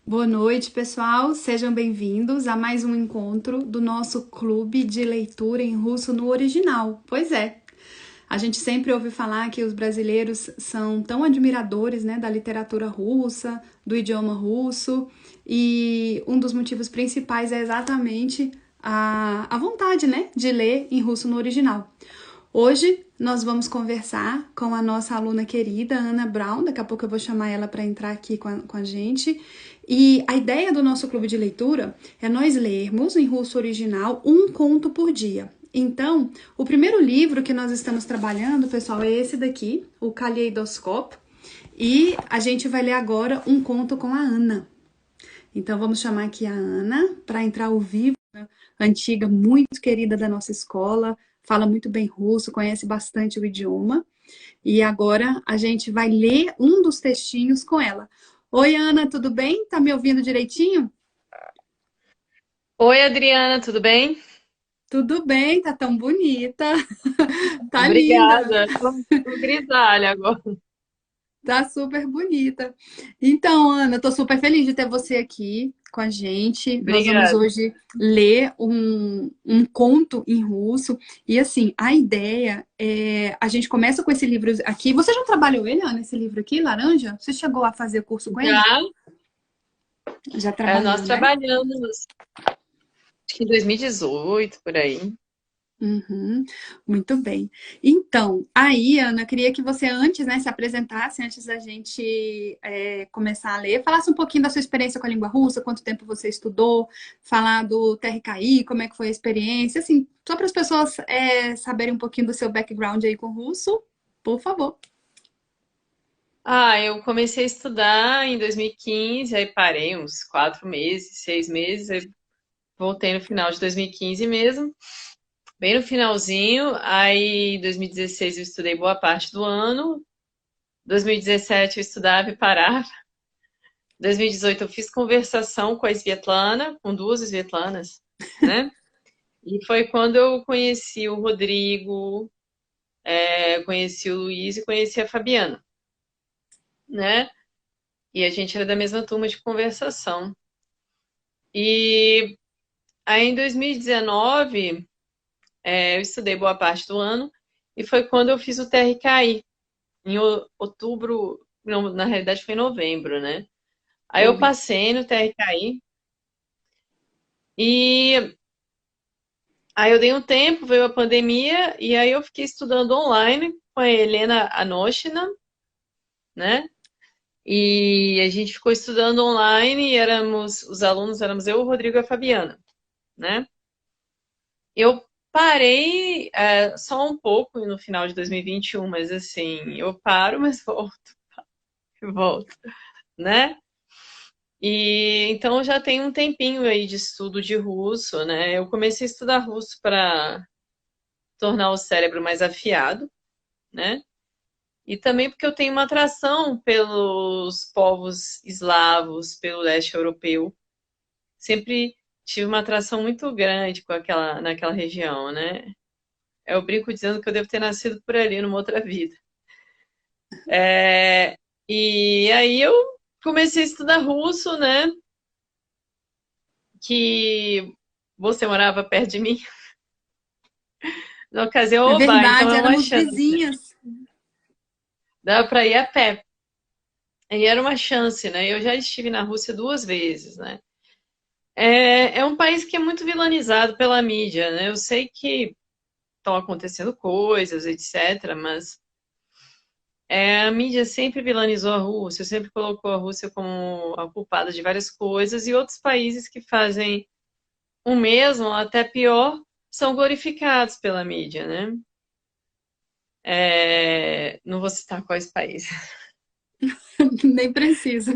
Boa noite, pessoal. Sejam bem-vindos a mais um encontro do nosso clube de leitura em russo no original. Pois é, a gente sempre ouve falar que os brasileiros são tão admiradores, né, da literatura russa, do idioma russo, e um dos motivos principais é exatamente a vontade, né, de ler em russo no original. Hoje nós vamos conversar com a nossa aluna querida, Ana Brown. Daqui a pouco eu vou chamar ela para entrar aqui com a gente. E a ideia do nosso clube de leitura é nós lermos em russo original um conto por dia. Então, o primeiro livro que nós estamos trabalhando, pessoal, é esse daqui, o Kaleidoscope. E a gente vai ler agora um conto com a Ana. Então, vamos chamar aqui a Ana para entrar ao vivo, antiga, muito querida da nossa escola, fala muito bem russo, conhece bastante o idioma. E agora a gente vai ler um dos textinhos com ela. Oi, Ana, tudo bem? Tá me ouvindo direitinho? Oi, Adriana, tudo bem? Tudo bem, tá tão bonita. Tá linda. Obrigada. Tô grisalha agora. Tá super bonita. Então, Ana, tô super feliz de ter você aqui com a gente. Nós vamos Obrigada. hoje ler um conto em russo. E assim, a ideia é. A gente começa com esse livro aqui. Você já trabalhou ele, Ana, esse livro aqui, Laranja? Você chegou a fazer curso com ele? Já, Já nós trabalhou, né? trabalhamos, acho que em 2018, por aí. Uhum, muito bem. Então, aí, Ana, eu queria que você antes, né, se apresentasse, antes da gente começar a ler, falasse um pouquinho da sua experiência com a língua russa, quanto tempo você estudou, falar do TRKI, como é que foi a experiência, assim, só para as pessoas saberem um pouquinho do seu background aí com o russo, por favor. Eu comecei a estudar em 2015, aí parei uns 4 meses, 6 meses, aí voltei no final de 2015 mesmo, bem no finalzinho. Aí em 2016 eu estudei boa parte do ano, 2017 eu estudava e parava. 2018 eu fiz conversação com a Svetlana, com duas Svetlanas, né? E foi quando eu conheci o Rodrigo, conheci o Luiz e conheci a Fabiana, né? E a gente era da mesma turma de conversação. E aí em 2019, eu estudei boa parte do ano e foi quando eu fiz o TRKI, em outubro, não, na realidade foi em novembro, né? Aí eu Oi. passei no TRKI e aí eu dei um tempo, veio a pandemia, e aí eu fiquei estudando online com a Helena Anoshina, né? E a gente ficou estudando online e os alunos éramos eu, o Rodrigo e a Fabiana, né? Eu parei só um pouco no final de 2021, mas assim, eu paro, mas volto, né? E então já tem um tempinho aí de estudo de russo, né? Eu comecei a estudar russo para tornar o cérebro mais afiado, né? E também porque eu tenho uma atração pelos povos eslavos, pelo leste europeu. Sempre tive uma atração muito grande naquela região, né? Eu brinco dizendo que eu devo ter nascido por ali numa outra vida. E aí eu comecei a estudar russo, né? Que você morava perto de mim. Na ocasião, É oba, então verdade, é uma éramos chance. vizinhas. Dá para ir a pé. E era uma chance, né? Eu já estive na Rússia 2 vezes, né? É um país que é muito vilanizado pela mídia, né? Eu sei que estão acontecendo coisas, etc., mas a mídia sempre vilanizou a Rússia, sempre colocou a Rússia como a culpada de várias coisas, e outros países que fazem o mesmo, até pior, são glorificados pela mídia, né? Não vou citar quais países. Nem precisa.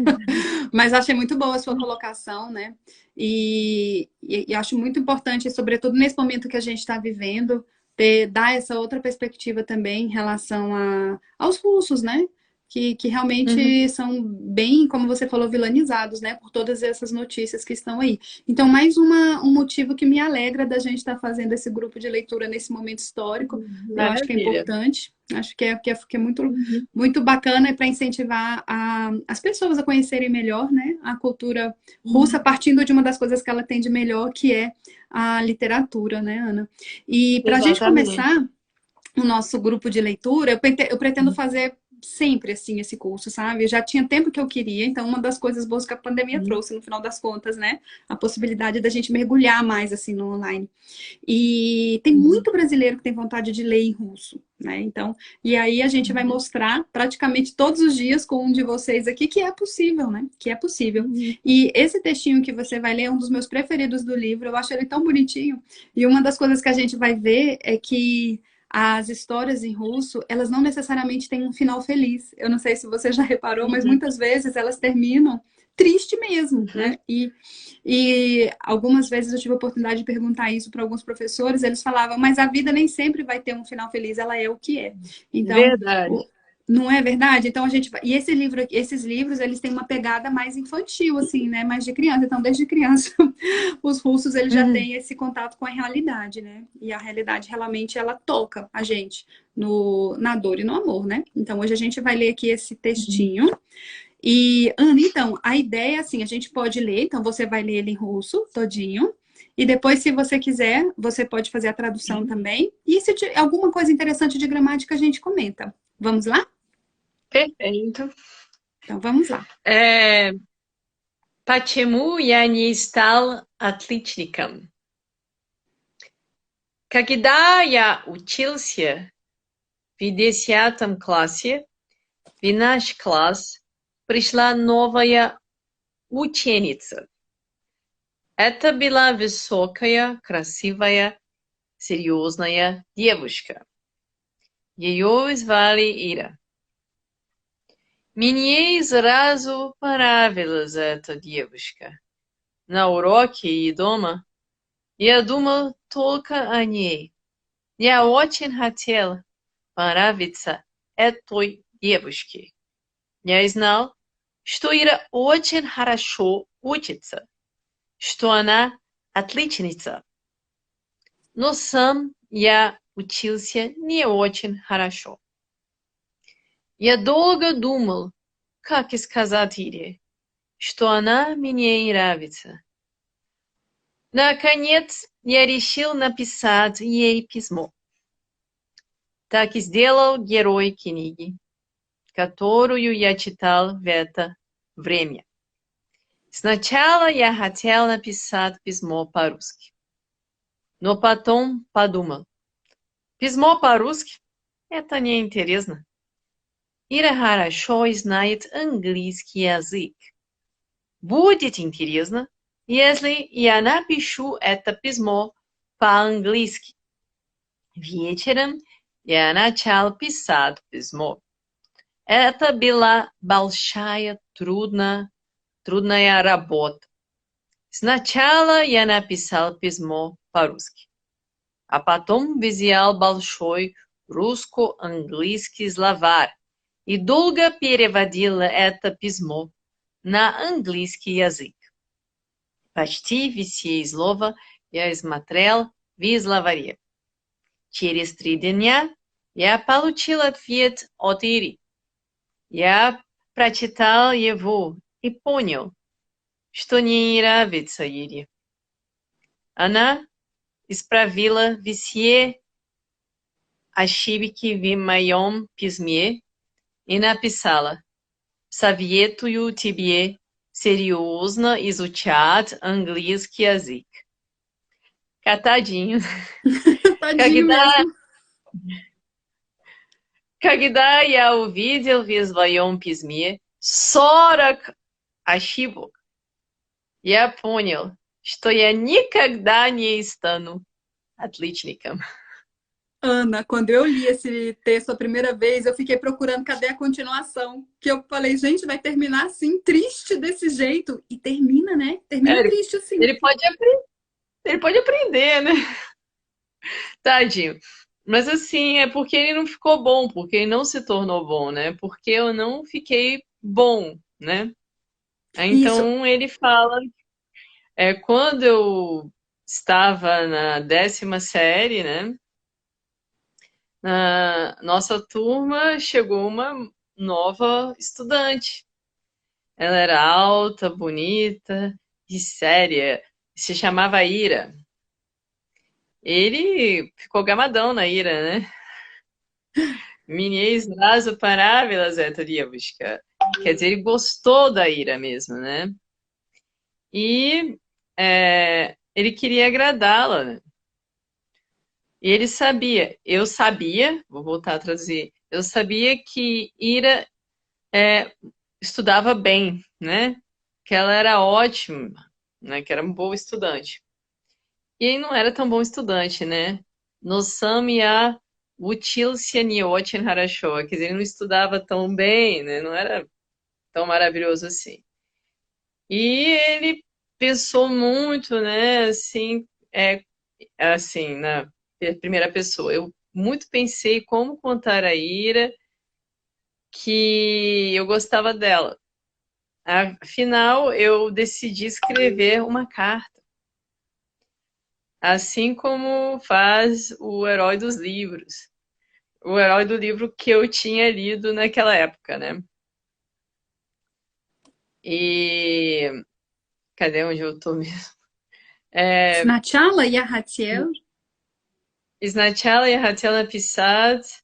Mas achei muito boa a sua colocação, né? E acho muito importante, sobretudo nesse momento que a gente está vivendo, dar essa outra perspectiva também em relação aos russos, né? que Uhum. realmente são bem, como você falou, vilanizados, né, por todas essas notícias que estão aí. Então, mais um motivo que me alegra da gente estar fazendo esse grupo de leitura nesse momento histórico. Eu acho que é Maravilha. importante, acho que é muito, Uhum. muito bacana para incentivar as pessoas a conhecerem melhor, né, a cultura russa, Uhum. partindo de uma das coisas que ela tem de melhor, que é a literatura, né, Ana? E para a gente Exatamente. começar o nosso grupo de leitura, eu pretendo fazer sempre assim esse curso, sabe? Já tinha tempo que eu queria, então uma das coisas boas que a pandemia Uhum. trouxe no final das contas, né? A possibilidade da gente mergulhar mais assim no online. E tem Uhum. muito brasileiro que tem vontade de ler em russo, né? Então, e aí a gente vai mostrar praticamente todos os dias com um de vocês aqui que é possível, né? Que é possível. Uhum. E esse textinho que você vai ler é um dos meus preferidos do livro, eu acho ele tão bonitinho. E uma das coisas que a gente vai ver é que as histórias em russo, elas não necessariamente têm um final feliz. Eu não sei se você já reparou, mas Uhum. muitas vezes elas terminam triste mesmo, Uhum. né? E algumas vezes eu tive a oportunidade de perguntar isso para alguns professores, eles falavam, mas a vida nem sempre vai ter um final feliz, ela é o que é. Então, Verdade. não é verdade? Então a gente e esses livros, eles têm uma pegada mais infantil assim, né, mais de criança. Então, desde criança, os russos eles já Uhum. têm esse contato com a realidade, né? E a realidade realmente ela toca a gente no na dor e no amor, né? Então, hoje a gente vai ler aqui esse Uhum. textinho e, Ana, então, a ideia é assim, a gente pode ler, então você vai ler ele em russo, todinho, e depois, se você quiser, você pode fazer a tradução também. E se tiver alguma coisa interessante de gramática, a gente comenta. Vamos lá? Perfeito. Então, vamos lá. É, Почему я не стал отличником? Когда я учился в 10 классе, в наш класс пришла новая ученица. Это была высокая, красивая, серьезная девушка. Ее звали Ира. Мне сразу понравилась эта девушка. На уроке и дома я думал только о ней. Я очень хотел понравиться этой девушке. Я знал, что Ира очень хорошо учится, что она отличница. Но сам я учился не очень хорошо. Я долго думал, как сказать Ире, что она мне нравится. Наконец, я решил написать ей письмо. Так и сделал герой книги, которую я читал в это время. Сначала я хотел написать письмо по-русски, но потом подумал, письмо по-русски– это неинтересно. Ира хорошо знает английский язык. Будет интересно, если я напишу это письмо по-английски. Вечером я начал писать письмо. Это была большая, трудная работа. Сначала я написал письмо по-русски, а потом взял большой русско-английский словарь и долго переводил это письмо на английский язык. Почти все слова я смотрел в словаре. Через 3 дня я получил ответ от Ири. Я прочитал его и понял, что не нравится Ире. Она исправила все ошибки в моем письме и написала: «Советую тебе серьезно изучать английский язык». Catadinho. Tadinho Когда, mesmo. когда я увидел в своем письме 40 ошибок, я понял, что я никогда не стану отличником. Ana, quando eu li esse texto a primeira vez, eu fiquei procurando cadê a continuação. Que eu falei, gente, vai terminar assim, triste desse jeito. E termina, né? Termina Ele, triste assim. ele pode aprender, né? Tadinho. Mas assim, é porque ele não ficou bom, porque ele não se tornou bom, né? Porque eu não fiquei bom, né? Isso. Então ele fala, quando eu estava na 10ª série, né? Na nossa turma chegou uma nova estudante. Ela era alta, bonita e séria. Se chamava Ira. Ele ficou gamadão na Ira, né? Mnie zrazu понравилась эта девушка. Quer dizer, ele gostou da Ira mesmo, né? E ele queria agradá-la, né? E ele sabia, eu sabia, vou voltar a traduzir, eu sabia que Ira estudava bem, né? Que ela era ótima, né? Que era uma boa estudante. E ele não era tão bom estudante, né? No Samia учился не очень хорошо. Quer dizer, ele não estudava tão bem, né? Não era tão maravilhoso assim. E ele pensou muito, né? Assim, na primeira pessoa. Eu muito pensei como contar a Ira que eu gostava dela. Afinal, eu decidi escrever uma carta, assim como faz o herói dos livros, o herói do livro que eu tinha lido naquela época, né? E cadê onde eu tô mesmo? Sначала я хотел. Sначала я хотел написать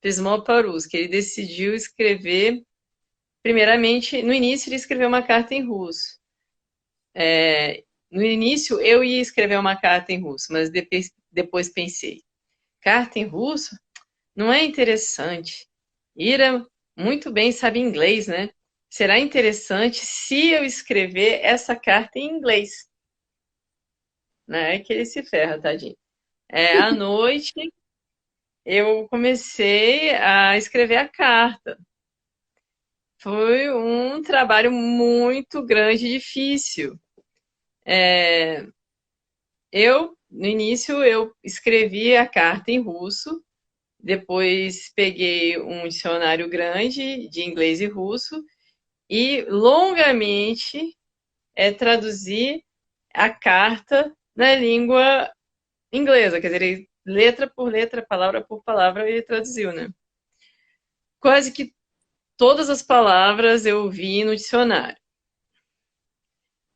письмо по-русски. Ele decidiu escrever, primeiramente, no início ele escreveu uma carta em russo. No início eu ia escrever uma carta em russo, mas depois pensei, carta em russo? Não é interessante. Ira muito bem sabe inglês, né? Será interessante se eu escrever essa carta em inglês. Né? É que ele se ferra, tadinho. À noite eu comecei a escrever a carta. Foi um trabalho muito grande e difícil. No início, eu escrevi a carta em russo, depois peguei um dicionário grande de inglês e russo e longamente traduzi a carta na língua inglesa, quer dizer, letra por letra, palavra por palavra, ele traduziu, né? Quase que todas as palavras eu vi no dicionário.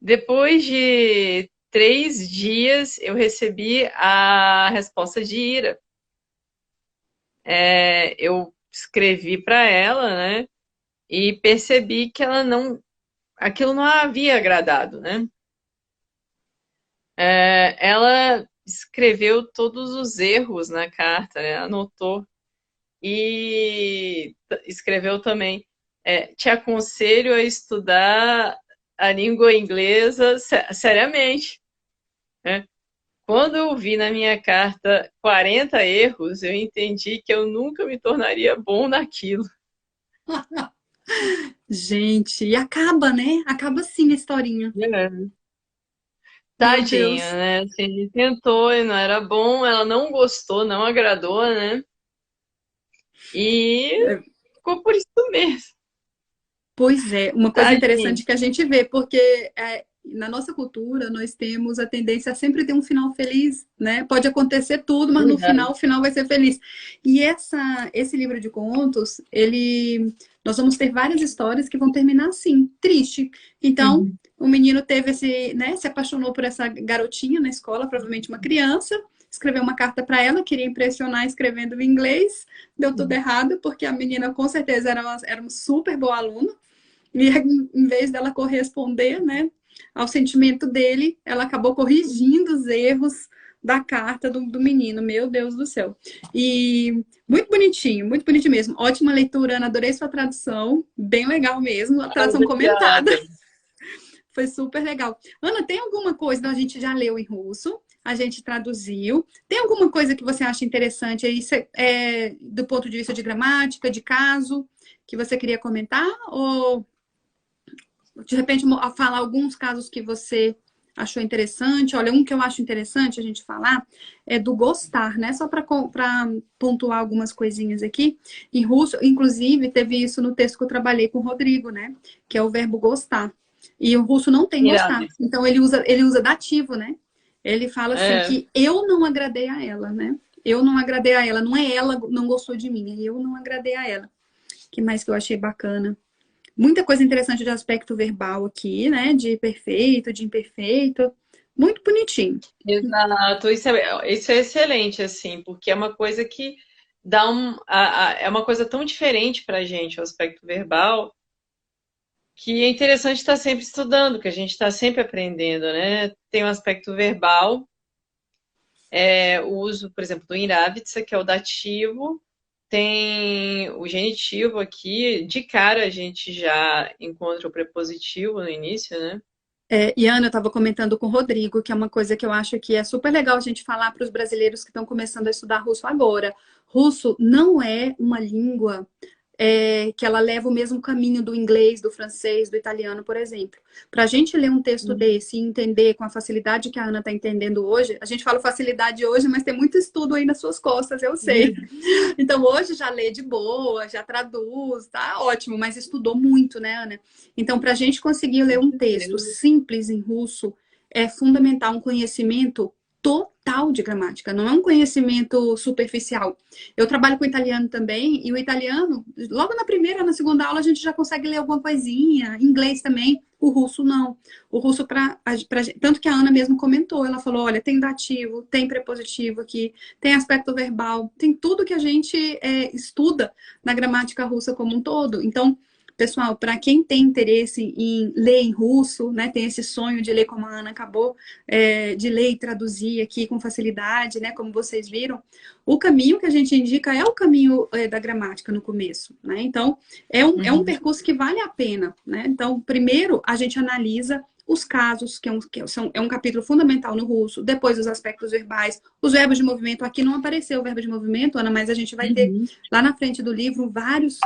Depois de 3 dias, eu recebi a resposta de Ira. Eu escrevi para ela, né? E percebi que aquilo não a havia agradado, né? Ela escreveu todos os erros na carta, né? Anotou e escreveu também. Te aconselho a estudar a língua inglesa seriamente, né? Quando eu vi na minha carta 40 erros, eu entendi que eu nunca me tornaria bom naquilo. Gente, e acaba, né? Acaba assim a historinha. Meu Tadinha, Deus. né? Assim, ele tentou e não era bom, ela não gostou, não agradou, né? E ficou por isso mesmo. Pois é, uma coisa Tadinha. interessante que a gente vê, porque na nossa cultura nós temos a tendência a sempre ter um final feliz, né? Pode acontecer tudo, mas no final o final vai ser feliz. E esse livro de contos, nós vamos ter várias histórias que vão terminar assim, triste. Então, Uhum. o menino teve né, se apaixonou por essa garotinha na escola, provavelmente uma criança, escreveu uma carta para ela, queria impressionar escrevendo em inglês, deu tudo errado, porque a menina com certeza era uma super boa aluna. E em vez dela corresponder, né, ao sentimento dele, ela acabou corrigindo os erros da carta do menino. Meu Deus do céu. E muito bonitinho mesmo. Ótima leitura, Ana. Adorei sua tradução. Bem legal mesmo. A tradução comentada. Obrigada. Foi super legal. Ana, tem alguma coisa? A gente já leu em russo, a gente traduziu. Tem alguma coisa que você acha interessante aí, do ponto de vista de gramática, de caso, que você queria comentar? Ou de repente falar alguns casos que você achou interessante. Olha, um que eu acho interessante a gente falar é do gostar, né? Só para pontuar algumas coisinhas aqui. Em russo, inclusive, teve isso no texto que eu trabalhei com o Rodrigo, né? Que é o verbo gostar. E o russo não tem Irado. gostar. Então ele usa dativo, né? Ele fala assim É, que eu não agradei a ela, né? Eu não agradei a ela. Não é ela não gostou de mim, é eu não agradei a ela. Que mais que eu achei bacana? Muita coisa interessante de aspecto verbal aqui, né? De perfeito, de imperfeito. Muito bonitinho. exato. Isso é excelente, assim, porque é uma coisa que é uma coisa tão diferente para a gente, o aspecto verbal, que é interessante estar sempre estudando, que a gente está sempre aprendendo, né? Tem o aspecto verbal, o uso, por exemplo, do Iravitsa, que é o dativo, tem o genitivo aqui, de cara a gente já encontra o prepositivo no início, né? E Ana, eu estava comentando com o Rodrigo, que é uma coisa que eu acho que é super legal a gente falar para os brasileiros que estão começando a estudar russo agora. Russo não é uma língua que ela leva o mesmo caminho do inglês, do francês, do italiano, por exemplo. Para a gente ler um texto desse e entender com a facilidade que a Ana está entendendo hoje, a gente fala facilidade hoje, mas tem muito estudo aí nas suas costas, eu sei. Então hoje já lê de boa, já traduz, tá ótimo, mas estudou muito, né, Ana? Então, para a gente conseguir ler um texto simples em russo, é fundamental um conhecimento total de gramática, não é um conhecimento superficial. Eu trabalho com italiano também, e o italiano, logo na primeira, na segunda aula, a gente já consegue ler alguma coisinha, inglês também, o russo não. O russo, tanto que a Ana mesmo comentou, ela falou: olha, tem dativo, tem prepositivo aqui, tem aspecto verbal, tem tudo que a gente estuda na gramática russa como um todo. Então, pessoal, para quem tem interesse em ler em russo, né, tem esse sonho de ler como a Ana acabou de ler e traduzir aqui com facilidade, né, como vocês viram, o caminho que a gente indica é o caminho da gramática no começo, né? Então, é um percurso que vale a pena, né? Então, primeiro a gente analisa os casos, é um capítulo fundamental no russo, depois os aspectos verbais, os verbos de movimento. Aqui não apareceu o verbo de movimento, Ana, mas a gente vai ter lá na frente do livro vários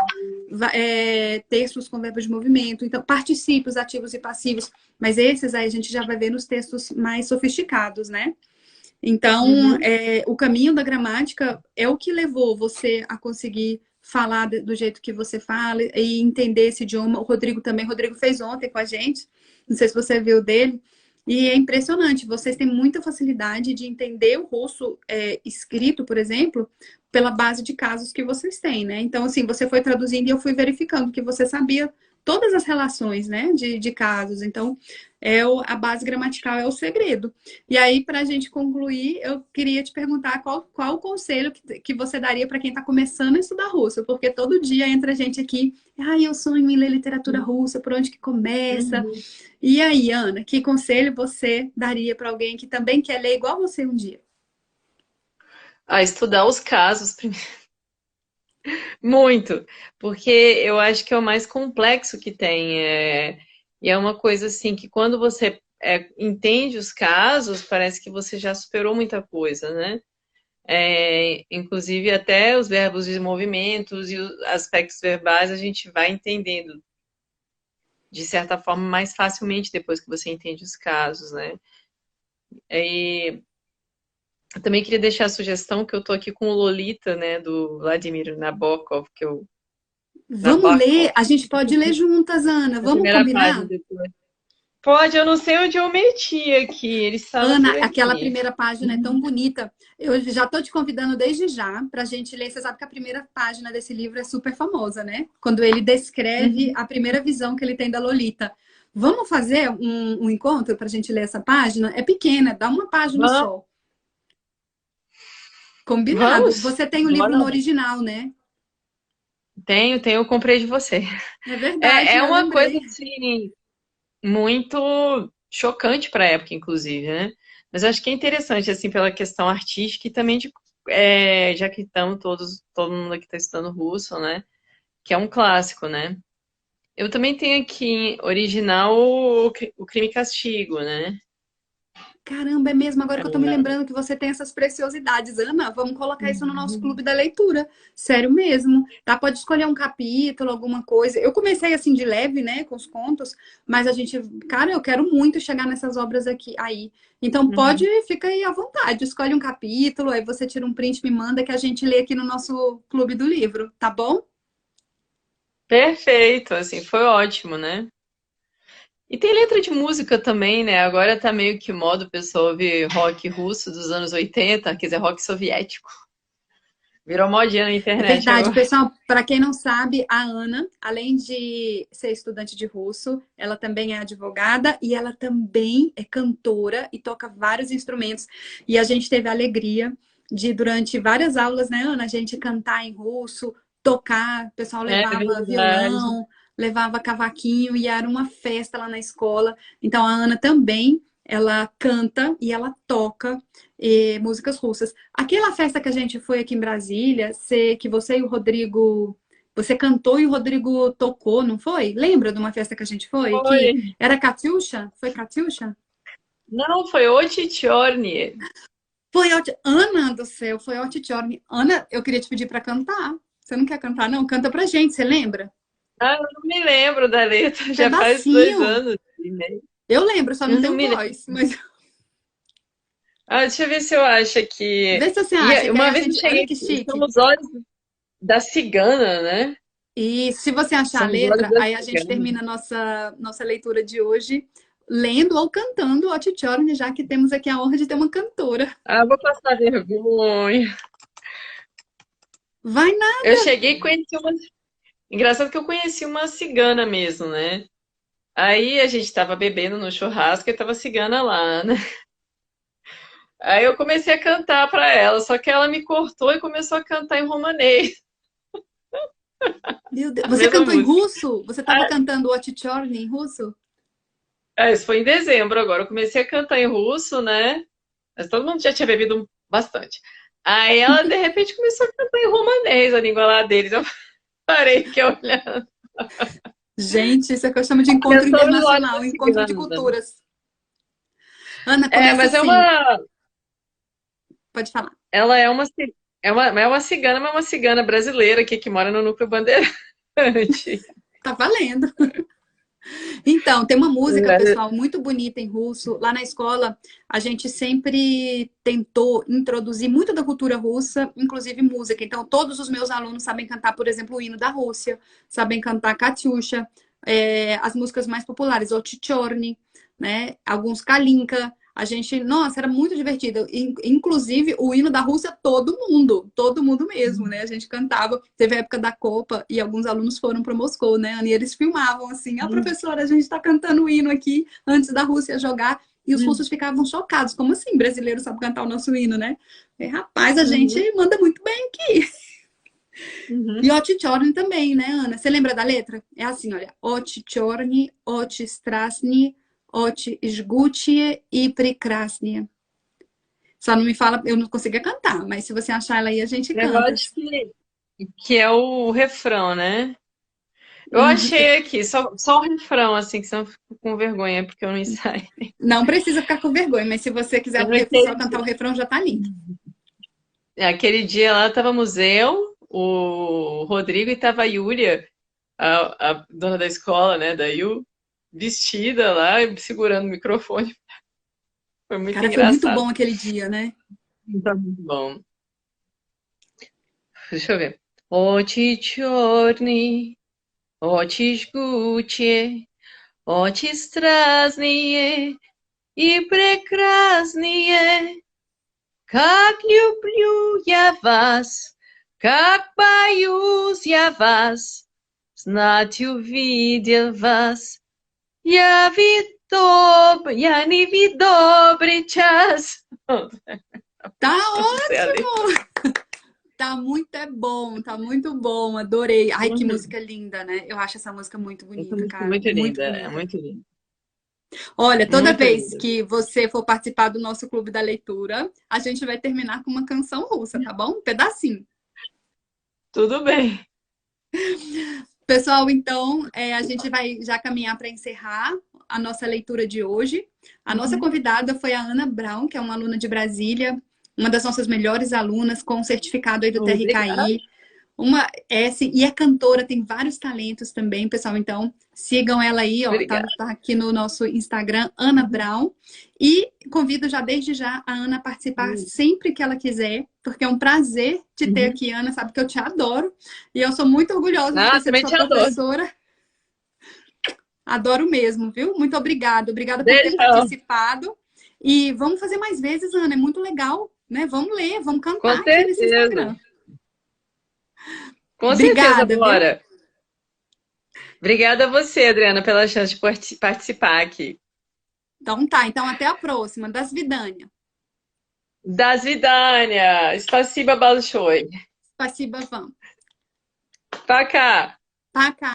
textos com verbos de movimento, então particípios, ativos e passivos, mas esses aí a gente já vai ver nos textos mais sofisticados, né? Então, o caminho da gramática é o que levou você a conseguir falar do jeito que você fala e entender esse idioma. O Rodrigo também, o Rodrigo fez ontem com a gente, não sei se você viu dele, e é impressionante, vocês têm muita facilidade de entender o russo escrito, por exemplo, pela base de casos que vocês têm, né? Então, assim, você foi traduzindo e eu fui verificando que você sabia todas as relações, né, de casos. Então, a base gramatical é o segredo. E aí, para a gente concluir, eu queria te perguntar qual o conselho que você daria para quem está começando a estudar russo, porque todo dia entra gente aqui, eu sonho em ler literatura russa, por onde que começa? E aí, Ana, que conselho você daria para alguém que também quer ler igual você um dia? A estudar os casos primeiro. Muito, porque eu acho que é o mais complexo que tem. E é uma coisa assim que quando você entende os casos, parece que você já superou muita coisa, né? Inclusive até os verbos de movimentos e os aspectos verbais a gente vai entendendo de certa forma mais facilmente depois que você entende os casos, né? E eu também queria deixar a sugestão que eu tô aqui com o Lolita, né, do Vladimir Nabokov, Vamos ler, Nabokov, a gente pode ler juntas, Ana. a Vamos primeira página combinar? depois. Pode, eu não sei onde eu meti aqui, ele estava Ana, por aquela aqui. primeira página é tão bonita. Eu já estou te convidando desde já para a gente ler. Você sabe que a primeira página desse livro é super famosa, né? Quando ele descreve Uhum. a primeira visão que ele tem da Lolita. Vamos fazer um encontro para a gente ler essa página? É pequena, dá uma página Vamos, só. Combinado. vamos? Você tem o livro Bora no lá. original, né? Tenho, eu comprei de você. É verdade, É eu uma coisa lembrei. assim muito chocante para a época, inclusive, né? Mas eu acho que é interessante assim pela questão artística e também já que estamos todo mundo aqui está estudando russo, né? Que é um clássico, né? Eu também tenho aqui original o Crime e Castigo, né? Caramba, é mesmo. Agora que eu tô me Ela- lembrando que você tem essas preciosidades. Ana, vamos colocar isso no nosso clube da leitura. Sério mesmo. Tá? Pode escolher um capítulo, alguma coisa. Eu comecei assim de leve, né, com os contos, mas a gente, cara, eu quero muito chegar nessas obras aqui, aí. Então pode, Uhum. fica aí à vontade. Escolhe um capítulo, aí você tira um print e me manda que a gente lê aqui no nosso clube do livro, tá bom? Perfeito, assim, foi ótimo, né? E tem letra de música também, né? Agora tá meio que moda o pessoal ouvir rock russo dos anos 80, quer dizer, rock soviético. Virou modinha na É internet verdade, agora. pessoal. Para quem não sabe, a Ana, além de ser estudante de russo, ela também é advogada e ela também é cantora e toca vários instrumentos. E a gente teve a alegria de, durante várias aulas, né, Ana, a gente cantar em russo, tocar. O pessoal É levava verdade. violão, levava cavaquinho e era uma festa lá na escola. Então a Ana também, ela canta e ela toca músicas russas. Aquela festa que a gente foi aqui em Brasília, que você e o Rodrigo. Você cantou e o Rodrigo tocou, não foi? Lembra de uma festa que a gente foi? Foi. Que era Catiuxa? Foi Catiuxa? Não, foi Otitiorni. Foi Ana do céu, foi Altitiorni. Ana, eu queria te pedir para cantar. Você não quer cantar, não? Canta pra gente, você lembra? Ah, eu não me lembro da letra, já faz dois Pedacinho. anos e meio. Eu lembro, só não Eu não tenho me lembro. voz. Mas Ah, deixa eu ver se eu acho aqui. vê se você acha E que aí uma a vez eu gente. Olha cheguei, que chique. são os olhos da cigana, né? E se você achar a São os olhos letra, da aí a gente cigana. termina a nossa leitura de hoje lendo ou cantando o Tchorn, já que temos aqui a honra de ter uma cantora. Ah, vou passar vergonha. Vai Eu nada! cheguei e conheci uma. Engraçado que eu conheci uma cigana mesmo, né? Aí a gente tava bebendo no churrasco e tava cigana lá, né? Aí eu comecei a cantar pra ela, só que ela me cortou e começou a cantar em romanês, Meu Deus. a Você mesma cantou em música. russo? Você estava cantando o Tchorn em russo? Ah, isso foi em dezembro agora. Eu comecei a cantar em russo, né? Mas todo mundo já tinha bebido bastante. Aí ela, de repente, começou a cantar em romanês, a língua lá deles. Eu parei que olhando. Gente, isso é que eu chamo de É encontro sobre os olhos internacional, da encontro de cigana. culturas. Ana, É, começa mas assim. Pode falar. ela é uma, é uma cigana, mas é uma cigana brasileira aqui que mora no Núcleo Bandeirante. Tá valendo. Então, tem uma música, pessoal, muito bonita em russo. Lá na escola, a gente sempre tentou introduzir muito da cultura russa, inclusive música. Então, todos os meus alunos sabem cantar, por exemplo, o hino da Rússia, sabem cantar Katyusha, as músicas mais populares, o Tchorny, né? Alguns Kalinka. A gente, nossa, era muito divertido. Inclusive, o hino da Rússia, todo mundo mesmo, né? A gente cantava. Teve a época da Copa e alguns alunos foram para Moscou, né, Ana? E eles filmavam assim: a professora, a gente está cantando o hino aqui antes da Rússia jogar. E os russos ficavam chocados. Como assim? Brasileiro sabe cantar o nosso hino, né? E, rapaz, a gente Uhum, manda muito bem aqui. E uhum. Oti Chorny também, né, Ana? Você lembra da letra? É assim, olha. Oti Chorny, Oti Strasny, Oti Жгучие и прекрасные. Só não me fala, eu não conseguia cantar, mas se você achar ela aí, a gente Eu canta. acho que é o refrão, né? Eu Uhum. achei aqui, só o refrão, assim, que senão eu fico com vergonha, porque eu não ensaio. Não precisa ficar com vergonha, mas se você quiser Mas só cantar o refrão, já tá lindo. aquele dia lá tava eu, o Rodrigo e tava a Yúlia, a dona da escola, né, da Yu, vestida lá, e segurando o microfone. Foi muito Cara, foi muito engraçado. bom aquele dia, né? Tá muito bom. Deixa eu ver. Очи черные, очи жгучие, очи страстные и прекрасные. Как люблю я вас, как боюсь я вас, знать увидел вас. Я не ви добрый час. Tá Não sei a letra. ótimo! Tá muito bom, tá muito bom, adorei. Ai, que Uhum. música linda, né? Eu acho essa música muito Essa bonita, música é cara, muito muito linda, é bonita. muito linda. Olha, toda Muito vez linda. que você for participar do nosso clube da leitura, a gente vai terminar com uma canção russa, tá bom? Um pedacinho. Tudo bem. Pessoal, então, a gente vai já caminhar para encerrar. a nossa leitura de hoje. A nossa convidada foi a Ana Brown, que é uma aluna de Brasília, uma das nossas melhores alunas, com certificado aí do Obrigada. TRKI. Uma S e é cantora, tem vários talentos também, pessoal. Então, sigam ela aí, ó. Tá, Obrigada. tá aqui no nosso Instagram, Ana Brown. E convido já desde já a Ana a participar sempre que ela quiser, porque é um prazer te ter aqui, Ana. Sabe que eu te adoro. E eu sou muito orgulhosa de ter sido Também sua te adoro. professora. Adoro mesmo, viu? Muito obrigada. Obrigada por ter Beijão. participado. E vamos fazer mais vezes, Ana. É muito legal, né? Vamos ler, vamos Com cantar aqui nesse certeza. Instagram. Com certeza, Obrigada, viu? bora. Obrigada a você, Adriana, pela chance de participar aqui. Então tá, então até a próxima. Das Vidânia. До свидания. Спасибо большое. Спасибо вам. Пока. Пока.